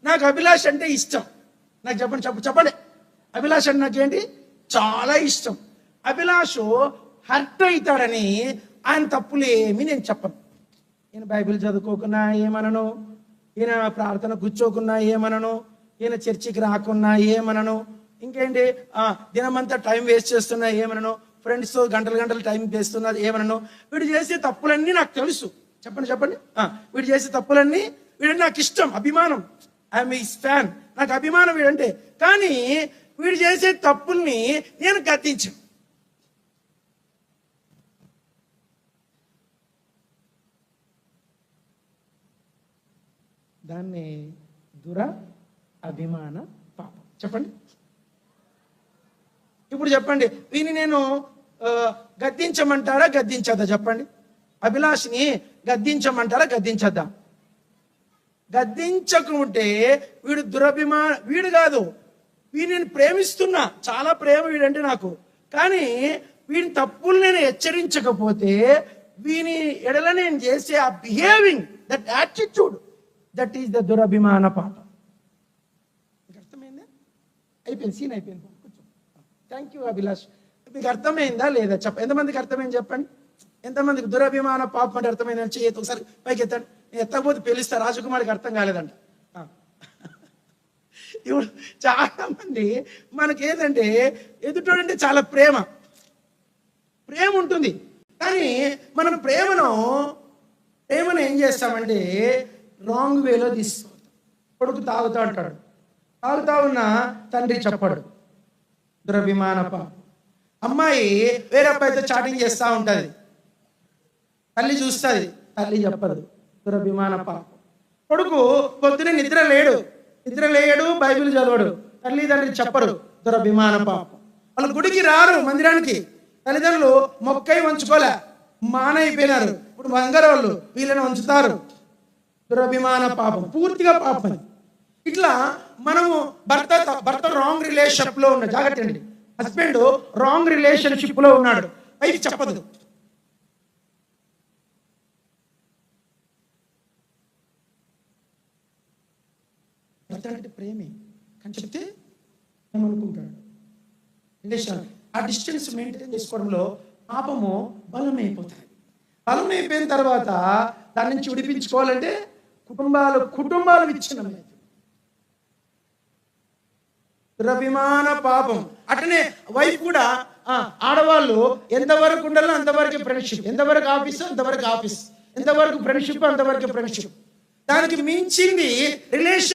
నాకు అభిలాష్ అంటే ఇష్టం. నాకు చెప్పండి అభిలాష్ అంటే నాకేంటి చాలా ఇష్టం. అభిలాషు హర్ట్ అవుతాడని ఆయన తప్పులేమి నేను చెప్పను. ఈయన బైబిల్ చదువుకోకున్నా ఏమనను, ఈయన ప్రార్థన కూర్చోకున్నా ఏమనను, ఈయన చర్చికి రాకున్నా ఏమనను, ఇంకేంటి దినమంతా టైం వేస్ట్ చేస్తున్నా ఏమనను, ఫ్రెండ్స్తో గంటలు టైం వేస్తున్నా ఏమనను. వీడు చేసే తప్పులన్నీ నాకు తెలుసు. చెప్పండి వీడు చేసే తప్పులన్నీ, వీడంటే నాకు ఇష్టం, అభిమానం. ఐఎమ్ హిస్ ఫ్యాన్, నాకు అభిమానం వీడంటే. కానీ వీడు చేసే తప్పుల్ని నేను గద్దించాను. దాన్ని అభిమాన పాపం. చెప్పండి. ఇప్పుడు చెప్పండి, వీని నేను గద్దించమంటారా గద్దించద్దా? చెప్పండి. అభిలాష్ని గద్దించమంటారా గద్దించద్దా? గద్దించకుంటే వీడు వీడు కాదు, వీడిని నేను ప్రేమిస్తున్నా, చాలా ప్రేమ వీడంటే నాకు. కానీ వీని తప్పులు నేను హెచ్చరించకపోతే వీని ఎడల నేను చేసే ఆ behaving, that attitude, that is the దురభిమాన పాపం. మీకు అర్థమైందా? అయిపోయింది, సీన్ అయిపోయింది. Thank you Abhilash. మీకు అర్థమైందా లేదా ఎంతమందికి అర్థమైంది చెప్పండి. ఎంతమందికి దురభిమాన పాపం అంటే అర్థమైందని చేయొద్దు. ఒకసారి పైకి ఎత్తండి. నేను ఎత్తకపోతే పిలుస్తా. రాజకుమారికి అర్థం కాలేదంట. ఇప్పుడు చాలా మంది మనకేంటంటే ఎదుటోడంటే చాలా ప్రేమ ఉంటుంది. కానీ మనం ప్రేమను ఏం చేస్తామంటే రాంగ్ వేలో తీసుకుంటాం. కొడుకు తాగుతా అంటాడు, తాగుతా ఉన్న తండ్రి చెప్పడు, దురభిమాన పాపం. అమ్మాయి వేరే అబ్బాయితో చాటింగ్ చేస్తూ ఉంటుంది, తల్లి చూస్తుంది, తల్లి చెప్పదు, దురభిమాన పాపం. కొడుకు పొద్దునే నిద్ర లేయడు, బైబిల్ చదవడు, తల్లిదండ్రులు చెప్పరు, దురభిమాన పాపం. వాళ్ళు గుడికి రారు, మందిరానికి. తల్లిదండ్రులు మొక్కై వంచుకోలే, మానైపోయినారు. ఇప్పుడు బంగారు వాళ్ళు వీళ్ళని వంచుతారు, దురభిమాన పాపం, పూర్తిగా పాపం. ఇట్లా మనము భర్త రాంగ్ రిలేషన్షిప్ లో ఉన్నాడు. జాగ్రత్త అండి, హస్బెండ్ రాంగ్ రిలేషన్షిప్ లో ఉన్నాడు, వైఫ్ చెప్పదు. భర్త అంటే ప్రేమే, కానీ చెప్తే ఏమనుకుంటాడు. ఆ డిస్టెన్స్ మెయింటైన్ చేసుకోవడంలో పాపము బలమైపోతుంది. బలమైపోయిన తర్వాత దాని నుంచి విడిపించుకోవాలంటే కుటుంబాలు విచ్ఛిన్నమవుతాయి. దురభిమాన పాపం. అట్లనే వైఫ్ కూడా, ఆడవాళ్ళు ఎంతవరకు ఉండాలో అంతవరకు ఫ్రెండ్షిప్, ఎంతవరకు ఆఫీస్ అంతవరకు ఆఫీస్, ఎంతవరకు ఫ్రెండ్షిప్ అంతవరకు ఫ్రెండ్షిప్. దానికి మించింది రిలేషన్